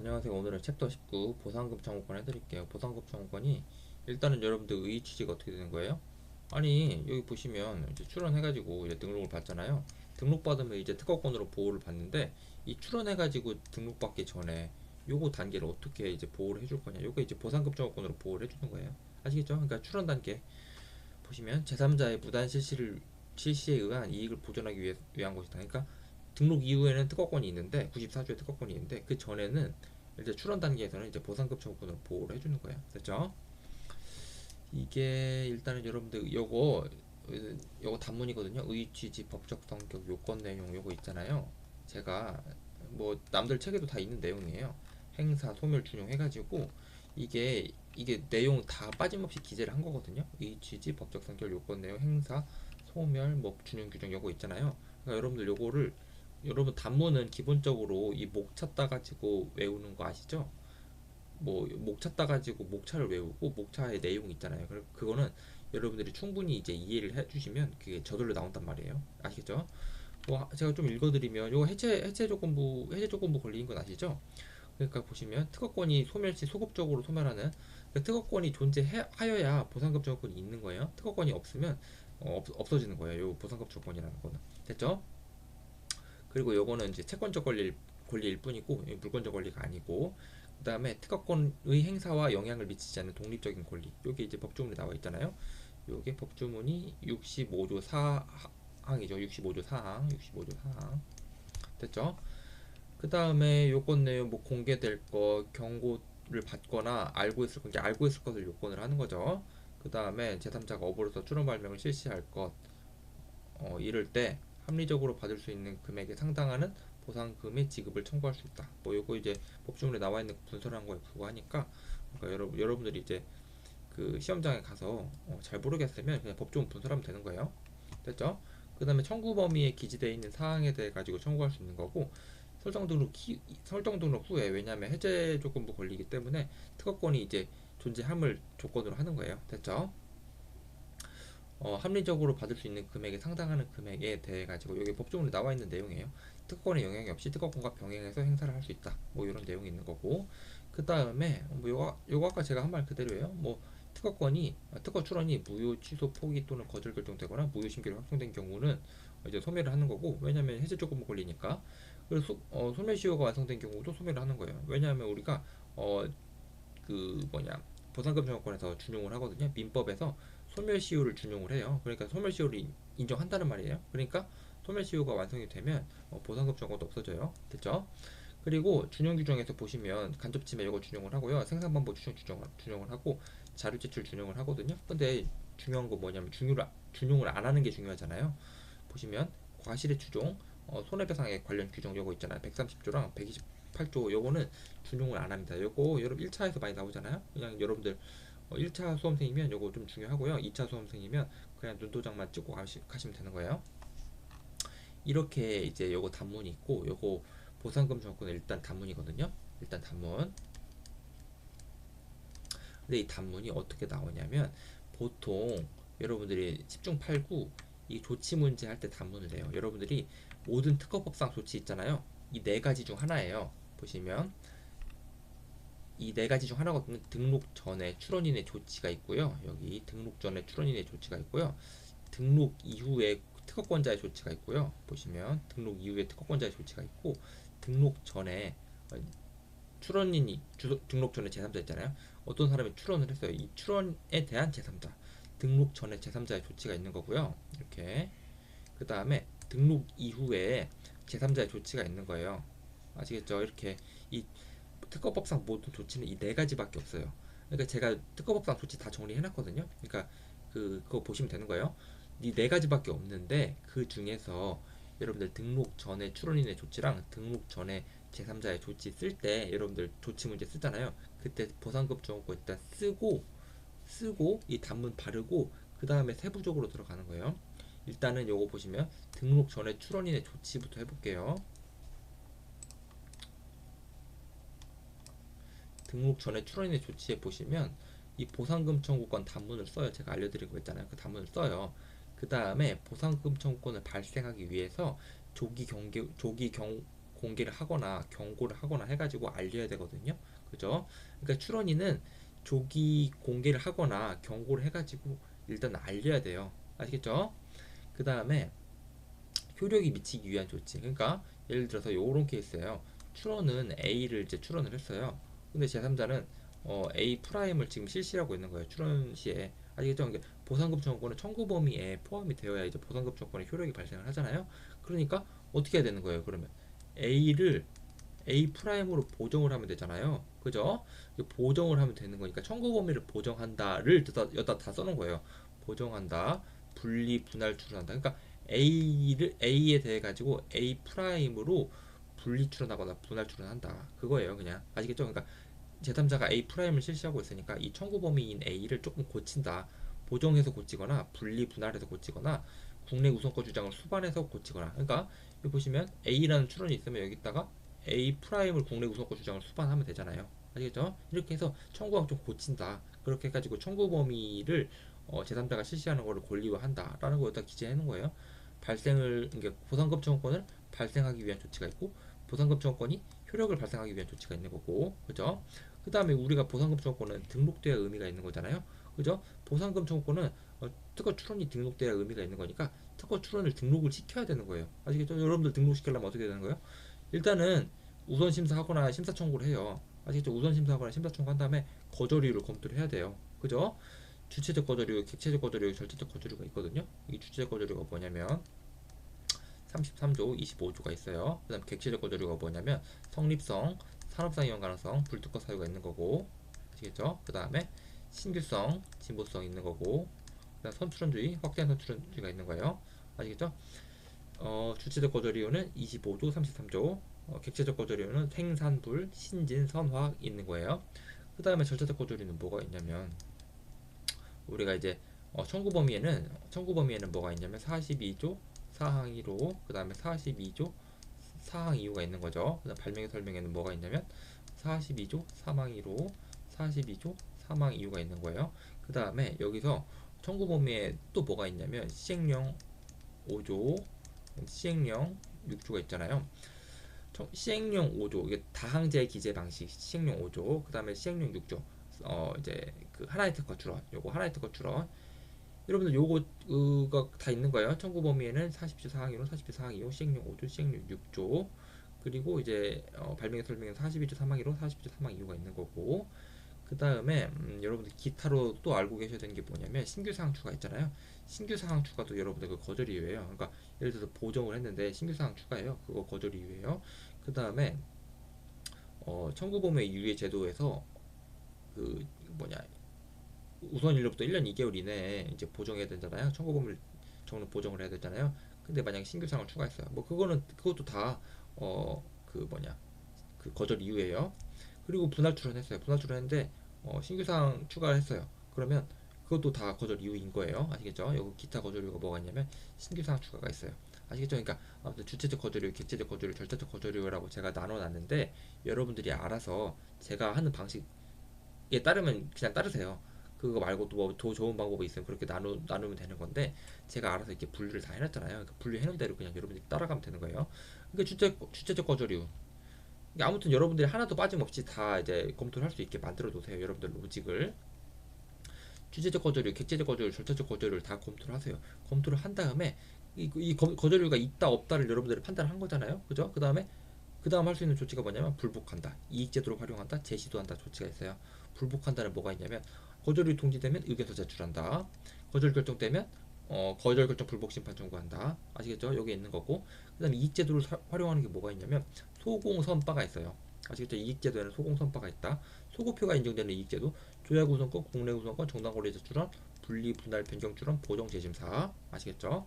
안녕하세요. 오늘은 챕터 19 보상금 청구권 해드릴게요. 보상금 청구권이 일단은 여러분들 의의 취지가 어떻게 되는 거예요? 아니 여기 보시면 이제 출원해가지고 이제 등록을 받잖아요. 등록받으면 이제 특허권으로 보호를 받는데 이 출원해가지고 등록받기 전에 요거 단계를 어떻게 이제 보호를 해줄 거냐? 요거 이제 보상금 청구권으로 보호를 해주는 거예요. 아시겠죠? 그러니까 출원 단계 보시면 제3자의 무단 실시에 의한 이익을 보존하기 위한 것이다. 그러니까 등록 이후에는 특허권이 있는데 94조의 특허권이 있는데 그 전에는 이제 출원 단계에서는 이제 보상급 청구권을 보호를 해주는 거예요. 됐죠? 이게 일단은 여러분들 요거 단문이거든요. 의취지 법적 성격 요건 내용 요거 있잖아요. 제가 뭐 남들 책에도 다 있는 내용이에요. 행사 소멸 준용 해가지고 이게 내용 다 빠짐없이 기재를 한 거거든요. 의취지 법적 성격 요건 내용 행사 소멸 뭐 준용 규정 요거 있잖아요. 그러니까 여러분들 요거를 여러분 단문은 기본적으로 이 목 찾다 가지고 외우는 거 아시죠? 뭐 목 찾다 가지고 목차를 외우고 목차의 내용 있잖아요. 그거는 여러분들이 충분히 이제 이해를 해주시면 그게 저절로 나온단 말이에요. 아시겠죠? 뭐 제가 좀 읽어드리면 요거 해제 조건부 걸리는 건 아시죠? 그러니까 보시면 특허권이 소멸시 소급적으로 소멸하는 그러니까 특허권이 존재하여야 보상급 조건이 있는 거예요. 특허권이 없으면 없어지는 거예요. 요 보상급 조건이라는 거는 됐죠? 그리고 요거는 이제 채권적 권리일 뿐이고 물권적 권리가 아니고 그 다음에 특허권의 행사와 영향을 미치지 않는 독립적인 권리 요게 이제 법조문에 나와 있잖아요. 요게 법조문이 65조 4항이죠. 65조 4항 65조 4항 됐죠? 그 다음에 요건 내용 뭐 공개될 거 경고를 받거나 알고 있을 거 이제 알고 있을 것을 요건을 하는 거죠. 그 다음에 제3자가 업으로서 출원 발명을 실시할 것 이럴 때 합리적으로 받을 수 있는 금액에 상당하는 보상금의 지급을 청구할 수 있다. 뭐 요거 이제 법조문에 나와 있는 분설한 거에 불과하니까 그러니까 여러분들이 이제 그 시험장에 가서 잘 모르겠으면 그냥 법조문 분설하면 되는 거예요. 됐죠? 그 다음에 청구 범위에 기재되어 있는 사항에 대해 가지고 청구할 수 있는 거고 설정 등록 후에 왜냐하면 해제 조건부 걸리기 때문에 특허권이 이제 존재함을 조건으로 하는 거예요. 됐죠? 합리적으로 받을 수 있는 금액에 상당하는 금액에 대해 가지고 여기 법조문에 나와 있는 내용이에요. 특허권에 영향이 없이 특허권과 병행해서 행사를 할 수 있다. 뭐 이런 내용이 있는 거고 그 다음에 뭐 요거 아까 제가 한 말 그대로예요. 뭐 특허 출원이 무효 취소 포기 또는 거절 결정되거나 무효 심결이 확정된 경우는 이제 소멸을 하는 거고 왜냐하면 해제 조건부 걸리니까 그래서 소멸시효가 완성된 경우도 소멸을 하는 거예요. 왜냐하면 우리가 그 뭐냐 보상금 청구권에서 준용을 하거든요. 민법에서 소멸시효를 준용을 해요. 그러니까 소멸시효를 인정한다는 말이에요. 그러니까 소멸시효가 완성이 되면 보상금 청구도 없어져요. 됐죠? 그리고 준용 규정에서 보시면 간접 침해 이거 준용을 하고요. 생산 방법 준용을 하고 자료 제출 준용을 하거든요. 근데 중요한 거 뭐냐면 준용을 안 하는 게 중요하잖아요. 보시면 과실의 추종, 손해배상에 관련 규정 요거 있잖아요. 130조랑 128조 요거는 준용을 안 합니다. 요거 여러분 1차에서 많이 나오잖아요. 그냥 여러분들 1차 수험생이면 요거 좀 중요하고요. 2차 수험생이면 그냥 눈도장만 찍고 가시면 되는 거예요. 이렇게 이제 요거 단문이 있고 요거 보상금 정권은 일단 단문이거든요. 일단 단문. 근데 이 단문이 어떻게 나오냐면 보통 여러분들이 10중 8구 이 조치 문제 할 때 단문을 내요. 여러분들이 모든 특허법상 조치 있잖아요. 이 네 가지 중 하나예요. 보시면 이 네 가지 중 하나거든요. 등록 전에 출원인의 조치가 있고요. 여기 등록 전에 출원인의 조치가 있고요. 등록 이후에 특허권자의 조치가 있고요. 보시면 등록 이후에 특허권자의 조치가 있고 등록 전에 출원인이 등록 전에 제3자 있잖아요. 어떤 사람이 출원을 했어요. 이 출원에 대한 제3자 등록 전에 제3자의 조치가 있는 거고요. 이렇게 그 다음에 등록 이후에 제3자의 조치가 있는 거예요. 아시겠죠? 이렇게 이 특허법상 모든 조치는 이 네 가지밖에 없어요. 그러니까 제가 특허법상 조치 다 정리해놨거든요. 그러니까 그거 보시면 되는 거예요. 이 네 가지밖에 없는데 그 중에서 여러분들 등록 전에 출원인의 조치랑 등록 전에 제3자의 조치 쓸 때 여러분들 조치 문제 쓰잖아요. 그때 보상급 정보 일단 쓰고 이 단문 바르고 그 다음에 세부적으로 들어가는 거예요. 일단은 요거 보시면 등록 전에 출원인의 조치부터 해볼게요. 등록 전에 출원인의 조치에 보시면 이 보상금 청구권 단문을 써요. 제가 알려드린 거 있잖아요. 그 단문을 써요. 그 다음에 보상금 청구권을 발생하기 위해서 조기 공개를 하거나 경고를 하거나 해가지고 알려야 되거든요. 그죠? 그러니까 출원인은 조기 공개를 하거나 경고를 해가지고 일단 알려야 돼요. 아시겠죠? 그 다음에 효력이 미치기 위한 조치. 그러니까 예를 들어서 요런 케이스예요. 출원은 A를 이제 출원을 했어요. 근데 제3자는 A 프라임을 지금 실시하고 있는 거예요. 출원 시에. 아시겠죠? 그러니까 보상금 청구권은 청구 범위에 포함이 되어야 이제 보상금 청구권의 효력이 발생을 하잖아요. 그러니까 어떻게 해야 되는 거예요? 그러면 A를 A 프라임으로 보정을 하면 되잖아요. 그죠? 보정을 하면 되는 거니까 청구 범위를 보정한다를 여기다 다 써놓은 거예요. 보정한다, 분리, 분할, 추론한다. 그러니까 A에 대해 가지고 A 프라임으로 분리 추론하거나 분할 추론한다. 그거예요, 그냥. 아시겠죠? 그러니까 제3자가 A 프라임을 실시하고 있으니까 이 청구 범위인 A를 조금 고친다. 보정해서 고치거나 분리 분할해서 고치거나 국내 우선권 주장을 수반해서 고치거나. 그러니까 여기 보시면 A라는 추론이 있으면 여기다가 A 프라임을 국내 우선권 주장을 수반하면 되잖아요. 아시겠죠? 이렇게 해서 청구항 좀 고친다. 그렇게 해가지고 청구 범위를 제3자가 실시하는 것을 권리화한다라는 걸 여기다 기재해 놓은 거예요. 발생을 이게 보상금 청구권을 발생하기 위한 조치가 있고 보상금 청구권이 효력을 발생하기 위한 조치가 있는 거고, 그죠? 그 다음에 우리가 보상금 청구권은 등록돼야 의미가 있는 거잖아요. 그죠? 보상금 청구권은 특허 출원이 등록돼야 의미가 있는 거니까 특허 출원을 등록을 시켜야 되는 거예요. 아시겠죠? 여러분들 등록시키려면 어떻게 되는 거예요? 일단은 우선 심사하거나 심사 청구를 해요. 아시겠죠? 우선 심사하거나 심사 청구한 다음에 거절이유를 검토를 해야 돼요. 그죠? 주체적 거절이유, 객체적 거절이유, 절차적 거절이유가 있거든요. 이 주체적 거절이유가 뭐냐면 33조, 25조가 있어요. 그 다음 객체적 거절이유가 뭐냐면 성립성, 산업상 이용 가능성, 불특허 사유가 있는 거고, 아시겠죠? 그 다음에 신규성, 진보성 있는 거고, 그 다음 선출원주의, 확대한 선출원주의가 있는 거예요. 아시겠죠? 주체적 거절이유는 25조, 33조, 객체적 거절이유는 생산불, 신진, 선화학 있는 거예요. 그 다음에 절차적 거절이유는 뭐가 있냐면 우리가 이제 청구 범위에는 뭐가 있냐면 42조 사항 1호, 그 다음에 42조 사항 2호가 있는 거죠. 그다음 발명의 설명에는 뭐가 있냐면 42조 사망 1호, 42조 사망 이유가 있는 거예요. 그 다음에 여기서 청구 범위에 또 뭐가 있냐면 시행령 5조, 시행령 6조가 있잖아요. 시행령 5조 이게 다항제 기재 방식 시행령 5조, 그 다음에 시행령 6조 이제 그 하나의 특허 출원, 요거 하나의 특허 출원. 여러분들 요거가 다 있는 거예요. 청구 범위에는 40조 사항 1호, 40조 사항 2호, 시행령 5조, 시행령 6조, 그리고 이제 발명의 설명에는 42조 사망 1호, 40조 사망 2호가 있는 거고, 그 다음에 여러분들 기타로 또 알고 계셔야 되는 게 뭐냐면 신규 사항 추가 있잖아요. 신규 사항 추가도 여러분들 그 거절 이유예요. 그러니까 예를 들어서 보정을 했는데 신규 사항 추가예요. 그거 거절 이유예요. 그 다음에 청구 범위 유예 제도에서 그 뭐냐 우선 일로부터 1년 2개월 이내에 이제 보정해야 되잖아요. 청구금을 적는 보정을 해야 되잖아요. 근데 만약에 신규 사항을 추가했어요. 뭐 그것도 다 그 뭐냐 그 거절 이유예요. 그리고 분할 출원했어요. 분할 출원했는데 신규 사항 추가했어요. 그러면 그것도 다 거절 이유인 거예요. 아시겠죠? 여기 기타 거절 이유가 뭐가 있냐면 신규 사항 추가가 있어요. 아시겠죠? 그러니까 아무튼 주체적 거절 이유, 객체적 거절 이유, 절차적 거절 이유라고 제가 나눠놨는데 여러분들이 알아서 제가 하는 방식에 따르면 그냥 따르세요. 그거 말고 또 뭐 더 좋은 방법이 있으면 그렇게 나누면 되는 건데 제가 알아서 이렇게 분류를 다 해놨잖아요. 그러니까 분류해놓은 대로 그냥 여러분들이 따라가면 되는 거예요. 그러니까 주체적 거절이유. 그러니까 아무튼 여러분들이 하나도 빠짐없이 다 이제 검토를 할 수 있게 만들어 놓으세요. 여러분들 로직을. 주체적 거절이유, 객체적 거절이유, 절차적 거절이유를 다 검토를 하세요. 검토를 한 다음에 거절이유가 있다 없다를 여러분들이 판단한 거잖아요. 그죠? 그 다음 할 수 있는 조치가 뭐냐면 불복한다, 이익제도를 활용한다, 제시도한다 조치가 있어요. 불복한다는 뭐가 있냐면 거절이 통지되면 의견서 제출한다. 거절 결정되면 거절 결정 불복 심판 청구한다. 아시겠죠? 여기 있는 거고. 그다음에 이익제도를 활용하는 게 뭐가 있냐면 소공선바가 있어요. 아시겠죠? 이익제도에는 소공선바가 있다. 소고표가 인정되는 이익제도, 조약 우선권, 국내 우선권, 정당 권리 제출원, 분리 분할 변경 출원, 보정 재심사. 아시겠죠?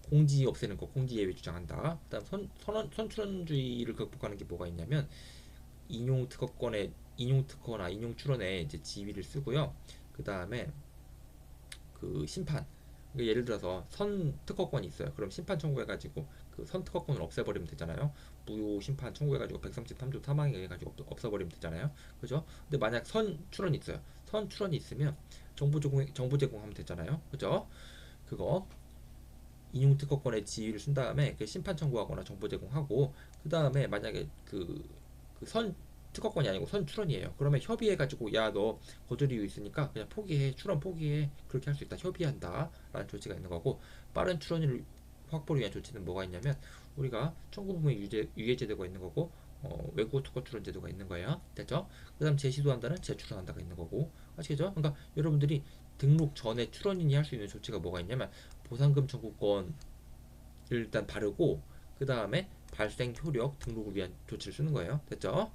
공지 없애는 거, 공지 예외 주장한다. 그다음 선출원주의를 극복하는 게 뭐가 있냐면 인용 특허나 인용 출원에 이제 지위를 쓰고요. 그 다음에 그 심판. 그러니까 예를 들어서 선 특허권이 있어요. 그럼 심판 청구해가지고 그 선 특허권을 없애버리면 되잖아요. 무효 심판 청구해가지고 133조 사망에 해가지고 없애버리면 되잖아요. 그죠? 근데 만약 선 출원이 있어요. 선 출원이 있으면 정보 제공하면 되잖아요. 그죠? 그거 인용 특허권의 지위를 쓴 다음에 그 심판 청구하거나 정보 제공하고 그 다음에 만약에 그 선 특허권이 아니고 선 출원이에요. 그러면 협의해가지고 야 너 거절 이유 있으니까 그냥 포기해, 출원 포기해, 그렇게 할 수 있다, 협의한다 라는 조치가 있는 거고, 빠른 출원을 확보를 위한 조치는 뭐가 있냐면 우리가 청구부문 유예제도가 있는 거고, 외국어 특허 출원 제도가 있는 거예요. 됐죠? 그 다음 재시도한다는 재출원한다가 있는 거고, 아시겠죠? 그러니까 여러분들이 등록 전에 출원인이 할 수 있는 조치가 뭐가 있냐면 보상금 청구권을 일단 바르고, 그 다음에 발생 효력 등록을 위한 조치를 쓰는 거예요. 됐죠?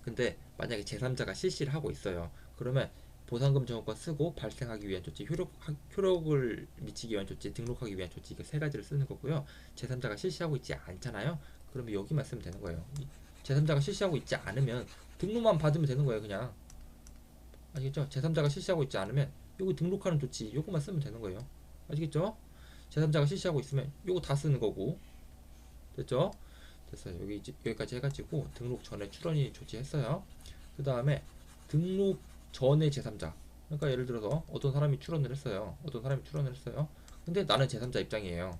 근데 만약에 제3자가 실시를 하고 있어요. 그러면 보상금 청구권 쓰고 발생하기 위한 조치, 효력을 미치기 위한 조치, 등록하기 위한 조치, 이게 세 가지를 쓰는 거고요. 제3자가 실시하고 있지 않잖아요. 그러면 여기만 쓰면 되는 거예요. 제3자가 실시하고 있지 않으면 등록만 받으면 되는 거예요. 그냥. 아시겠죠? 제3자가 실시하고 있지 않으면 요거 등록하는 조치 요거만 쓰면 되는 거예요. 아시겠죠? 제3자가 실시하고 있으면 요거 다 쓰는 거고. 됐죠? 됐어요. 여기까지 해가지고 등록 전에 출원이 조치했어요. 그 다음에 등록 전에 제3자. 그러니까 예를 들어서 어떤 사람이 출원을 했어요. 어떤 사람이 출원을 했어요. 근데 나는 제3자 입장이에요.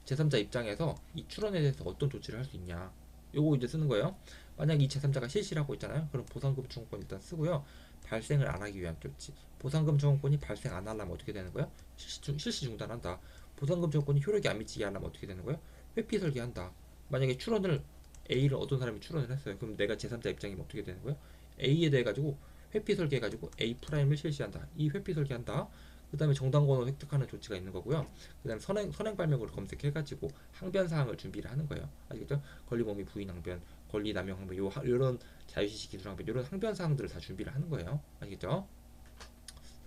제3자 입장에서 이 출원에 대해서 어떤 조치를 할 수 있냐. 요거 이제 쓰는 거예요. 만약 이 제3자가 실시를 하고 있잖아요. 그럼 보상금 청구권 일단 쓰고요. 발생을 안 하기 위한 조치. 보상금 청구권이 발생 안 하려면 어떻게 되는 거예요? 실시 중단한다. 보상금 청구권이 효력이 안 미치게 하려면 어떻게 되는 거예요? 회피 설계한다. 만약에 출원을 A를 어떤 사람이 출원을 했어요. 그럼 내가 제3자 입장이면 어떻게 되는 거예요? A에 대해 가지고 회피 설계해가지고 A 프라임을 실시한다. 이 회피 설계한다. 그 다음에 정당권을 획득하는 조치가 있는 거고요. 그 다음에 선행 발명으로 검색해가지고 항변 사항을 준비를 하는 거예요. 아시겠죠? 권리범위 부인 항변, 권리 남용 항변, 요런 자유시시 기술 항변, 요런 항변 사항들을 다 준비를 하는 거예요. 아시겠죠?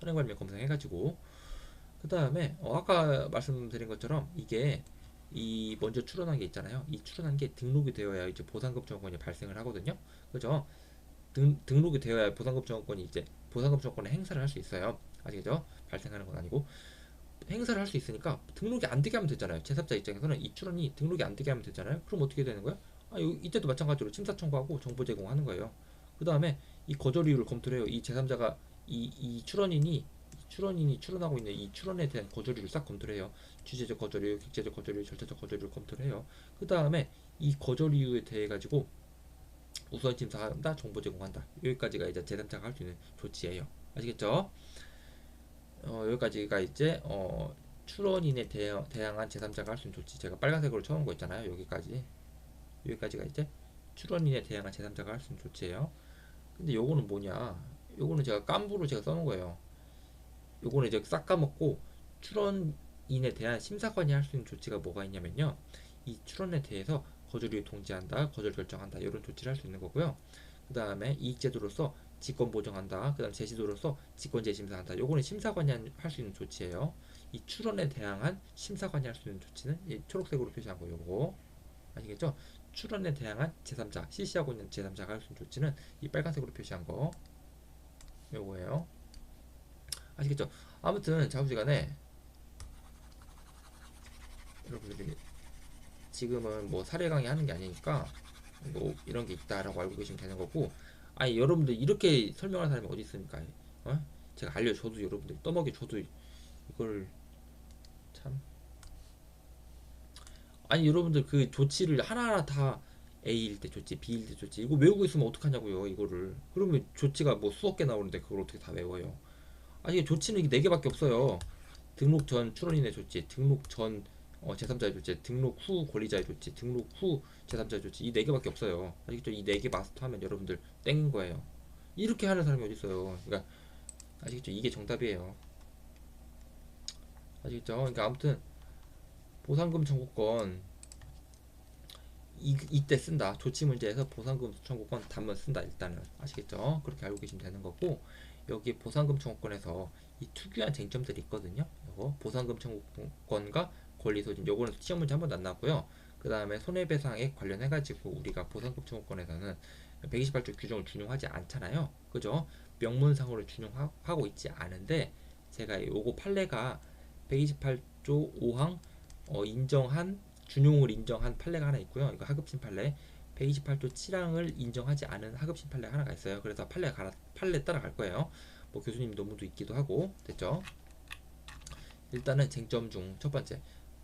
선행 발명 검색해가지고, 그 다음에 아까 말씀드린 것처럼 이게 이 먼저 출원한 게 있잖아요. 이 출원한 게 등록이 되어야 이제 보상금 청구권이 발생을 하거든요. 그죠? 등록이 되어야 보상금 청구권이 이제 보상금 청구권의 행사를 할 수 있어요. 아시겠죠? 발생하는 건 아니고 행사를 할 수 있으니까 등록이 안 되게 하면 되잖아요. 제3자 입장에서는 이 출원이 등록이 안 되게 하면 되잖아요. 그럼 어떻게 되는 거예요? 이때도 마찬가지로 심사 청구하고 정보 제공하는 거예요. 그 다음에 이 거절 이유를 검토를 해요. 이 제3자가 이 출원인이 출원하고 있는 이 출원에 대한 거절 이유를 싹 검토를 해요. 주제적 거절 이유, 객체적 거절 이유, 절차적 거절 이유를 검토를 해요. 그 다음에 이 거절 이유에 대해 가지고 우선 심사한다, 정보 제공한다. 여기까지가 이제 제3자가 할 수 있는 조치예요. 아시겠죠? 여기까지가 이제 출원인에 대항한 제3자가 할 수 있는 조치. 제가 빨간색으로 쳐놓은 거 있잖아요. 여기까지가 이제 출원인에 대항한 제3자가 할 수 있는 조치예요. 근데 요거는 뭐냐? 요거는 제가 깜부로 제가 써놓은 거예요. 요거는 이제 싹 까먹고 출원인에 대한 심사관이 할 수 있는 조치가 뭐가 있냐면요. 이 출원에 대해서 거절을 통지한다, 거절 결정한다, 이런 조치를 할 수 있는 거고요. 그 다음에 이익제도로서 직권 보정한다, 그 다음 제시도로서 직권 재심사한다. 요거는 심사관이 할 수 있는 조치예요. 이 출원에 대항한 심사관이 할 수 있는 조치는 이 초록색으로 표시한 거 요거 아시겠죠? 출원에 대항한 제3자, 실시하고 있는 제3자가 할 수 있는 조치는 이 빨간색으로 표시한 거 요거예요. 아시겠죠? 아무튼 자부지간에 여러분들이 지금은 뭐 사례 강의 하는 게 아니니까 뭐 이런 게 있다라고 알고 계시면 되는 거고, 아니 여러분들 이렇게 설명하는 사람이 어디 있습니까? 제가 알려줘도 여러분들 떠먹여줘도 이걸 참, 아니 여러분들 그 조치를 하나하나 다 A일 때 조치, B일 때 조치 이거 외우고 있으면 어떡하냐고요 이거를. 그러면 조치가 뭐 수억 개 나오는데 그걸 어떻게 다 외워요? 아니 이게 조치는 이게 네 개밖에 없어요. 등록 전 출원인의 조치, 등록 전 제3자의 조치, 등록 후 권리자의 조치, 등록 후 제3자의 조치, 이 네 개밖에 없어요. 아시겠죠? 이 네 개 마스터하면 여러분들 땡인 거예요. 이렇게 하는 사람이 어디 있어요? 그러니까 아시겠죠? 이게 정답이에요. 아시겠죠? 그러니까 아무튼 보상금 청구권 이때 쓴다. 조치 문제에서 보상금 청구권 단문 쓴다. 일단은 아시겠죠? 그렇게 알고 계시면 되는 거고, 여기 보상금 청구권에서 이 특유한 쟁점들이 있거든요. 요거 보상금 청구권과 권리 소진, 요거는 시험 문제 한 번도 안 나왔고요. 그 다음에 손해배상에 관련해가지고 우리가 보상금 청구권에서는 128조 규정을 준용하지 않잖아요. 그죠? 명문상으로 준용하고 있지 않은데, 제가 요거 판례가 128조 5항 인정한 준용을 인정한 판례가 하나 있고요. 이거 하급심 판례. 128조 7항을 인정하지 않은 하급심 판례가 하나가 있어요. 그래서 판례 따라갈 거예요. 뭐 교수님 논문도 있기도 하고. 됐죠? 일단은 쟁점 중 첫 번째,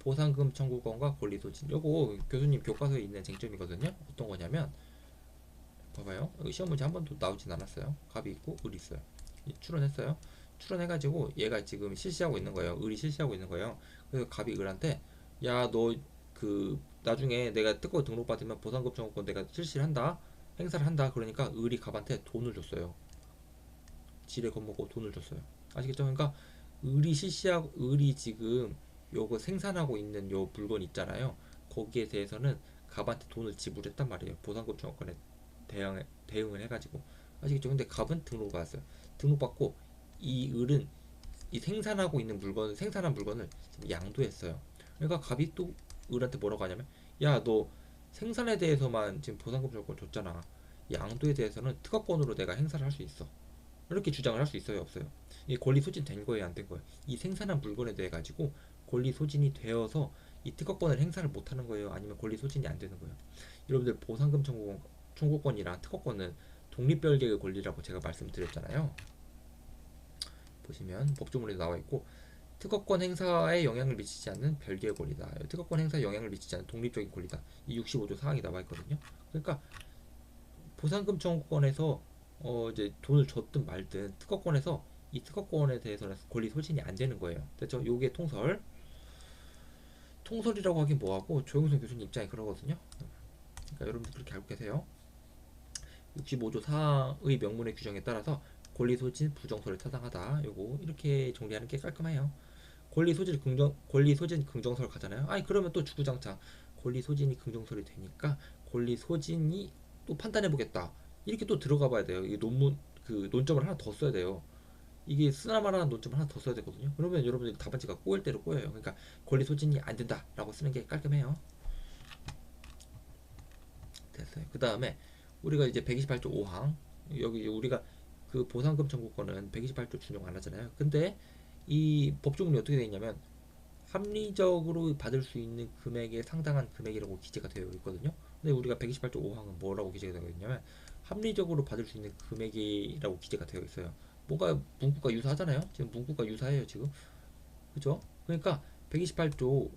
보상금 청구권과 권리 소진. 요거 교수님 교과서에 있는 쟁점이거든요. 어떤 거냐면 봐봐요. 여기 시험 문제 한 번도 나오진 않았어요. 갑이 있고 을이 있어요. 추론했어요. 추론해가지고 얘가 지금 실시하고 있는 거예요. 을이 실시하고 있는 거예요. 그래서 갑이 을한테 야 너 그 나중에 내가 특허 등록받으면 보상금 청구권 내가 실시를 한다. 행사를 한다. 그러니까 을이 갑한테 돈을 줬어요. 지레 겁먹고 돈을 줬어요. 아시겠죠? 그러니까 을이 지금 요거 생산하고 있는 요 물건 있잖아요. 거기에 대해서는 갑한테 돈을 지불했단 말이에요. 보상금 청구권에 대응을 해가지고. 아시겠죠? 근데 갑은 등록을 받았어요. 등록받고 이 을은 이 생산하고 있는 물건, 생산한 물건을 양도했어요. 그러니까 갑이 또 을한테 뭐라고 하냐면, 야, 너 생산에 대해서만 지금 보상금 청구권 줬잖아. 양도에 대해서는 특허권으로 내가 행사를 할 수 있어. 이렇게 주장을 할 수 있어요, 없어요? 이게 권리 소진된 거예요, 안 된 거예요? 이 생산한 물건에 대해 가지고 권리 소진이 되어서 이 특허권을 행사를 못 하는 거예요, 아니면 권리 소진이 안 되는 거예요? 여러분들 보상금 청구권이랑 특허권은 독립별개의 권리라고 제가 말씀드렸잖아요. 보시면 법조문에 나와 있고 특허권 행사에 영향을 미치지 않는 별개의 권리다. 특허권 행사에 영향을 미치지 않는 독립적인 권리다. 이 65조 사항이 나와 있거든요. 그러니까 보상금 청구권에서 이제 돈을 줬든 말든 특허권에서 이 특허권에 대해서는 권리 소진이 안 되는 거예요. 됐죠? 요게 통설이라고 하긴 뭐하고 조영선 교수님 입장이 그러거든요. 그러니까 여러분들 그렇게 알고 계세요. 65조 4의 명문의 규정에 따라서 권리 소진 부정설을 타당하다. 요거 이렇게 정리하는 게 깔끔해요. 권리 소진 긍정설 가잖아요. 아니 그러면 또 주구장창 권리 소진이 긍정설이 되니까 권리 소진이 또 판단해 보겠다. 이렇게 또 들어가 봐야 돼요. 이 논문 그 논점을 하나 더 써야 돼요. 이게 쓰나마라는 논점을 하나 더 써야 되거든요. 그러면 여러분들이 답안지가 꼬일 대로 꼬여요. 그러니까 권리 소진이 안 된다라고 쓰는 게 깔끔해요. 됐어요. 그 다음에 우리가 이제 128조 5항 여기 우리가 그 보상금 청구권은 128조 준용 안 하잖아요. 근데 이 법조문이 어떻게 되어 있냐면 합리적으로 받을 수 있는 금액에 상당한 금액이라고 기재가 되어 있거든요. 근데 우리가 128조 5항은 뭐라고 기재가 되어 있냐면 합리적으로 받을 수 있는 금액이라고 기재가 되어 있어요. 뭔가 문구가 유사하잖아요. 지금 문구가 유사해요, 지금. 그죠? 그러니까 128조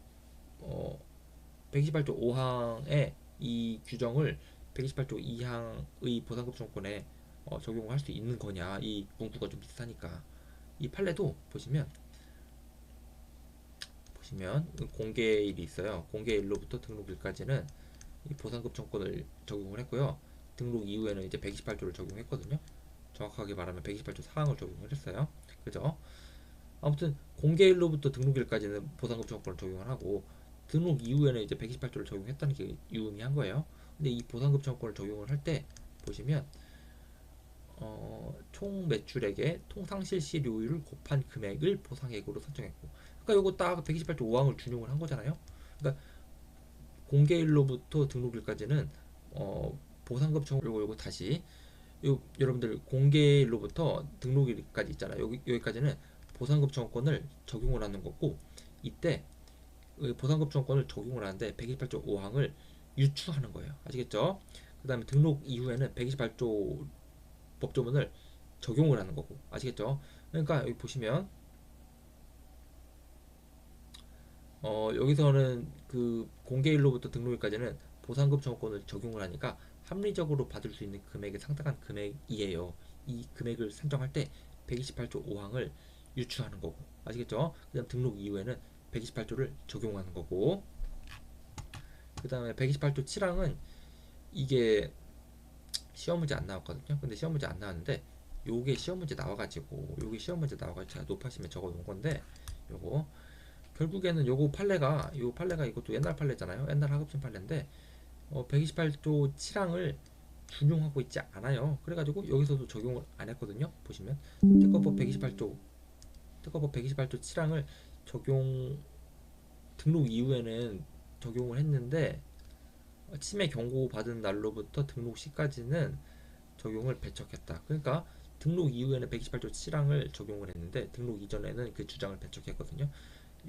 128조 5항의 이 규정을 128조 2항의 보상금 청구권에 적용할 수 있는 거냐. 이 문구가 좀 비슷하니까. 이 판례도 보시면 공개일이 있어요. 공개일로부터 등록일까지는 이 보상금 청구권을 적용을 했고요. 등록 이후에는 이제 128조를 적용했거든요. 정확하게 말하면 128조 사항을 적용을 했어요. 그죠? 아무튼 공개일로부터 등록일까지는 보상금 청구권을 적용을 하고 등록 이후에는 이제 128조를 적용했다는 게 유의미한 거예요. 근데 이 보상금 청구권을 적용을 할 때 보시면 총 매출액의 통상실시료율을 곱한 금액을 보상액으로 설정했고, 그러니까 요거 딱 128조 5항을 준용을 한 거잖아요. 그러니까 공개일로부터 등록일까지는 보상금 청구 요거 다시 여러분들 공개일로부터 등록일까지 있잖아요. 여기까지는 보상금 청구권을 적용을 하는 거고, 이때 보상금 청구권을 적용을 하는데 128조 5항을 유추하는 거예요. 아시겠죠? 그 다음에 등록 이후에는 128조 법조문을 적용을 하는 거고, 아시겠죠? 그러니까 여기 보시면 여기서는 그 공개일로부터 등록일까지는 보상금 청구권을 적용을 하니까 합리적으로 받을 수 있는 금액에 상당한 금액이에요. 이 금액을 산정할 때 128조 5항을 유추하는 거고, 아시겠죠? 그 다음 등록 이후에는 128조를 적용하는 거고, 그 다음에 128조 7항은 이게 시험 문제 안 나왔거든요. 근데 시험 문제 안 나왔는데 요게 시험 문제 나와가지고 제가 높아시면 적어 놓은 건데, 요거 결국에는 요 판례가 이것도 옛날 판례잖아요. 옛날 하급심 판례인데 128조 7항을 준용하고 있지 않아요. 그래가지고 여기서도 적용을 안 했거든요. 보시면 특허법 128조 7항을 적용 등록 이후에는 적용을 했는데 침해 경고 받은 날로부터 등록 시까지는 적용을 배척했다. 그러니까 등록 이후에는 128조 7항을 적용을 했는데 등록 이전에는 그 주장을 배척했거든요.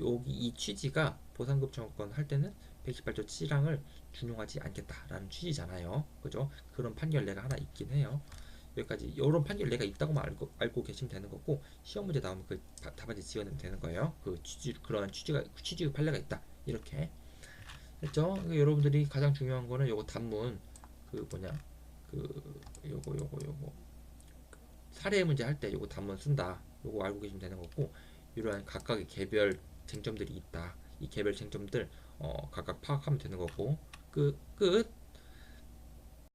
여기 이 취지가 보상금 청구권 할 때는 128조 7항을 준용하지 않겠다라는 취지잖아요. 그죠? 그런 판결례가 하나 있긴 해요. 여기까지 이런 판결례가 있다고만 알고 계시면 되는 거고, 시험 문제 나오면 그 답안지 지어내면 되는 거예요. 그 취지 그러한 취지의 판례가 있다 이렇게 했죠. 여러분들이 가장 중요한 거는 요거 단문 그 뭐냐 요거 사례 문제 할 때 요거 단문 쓴다. 요거 알고 계시면 되는 거고, 이러한 각각의 개별 쟁점들이 있다. 이 개별 쟁점들 각각 파악하면 되는 거고, 끝.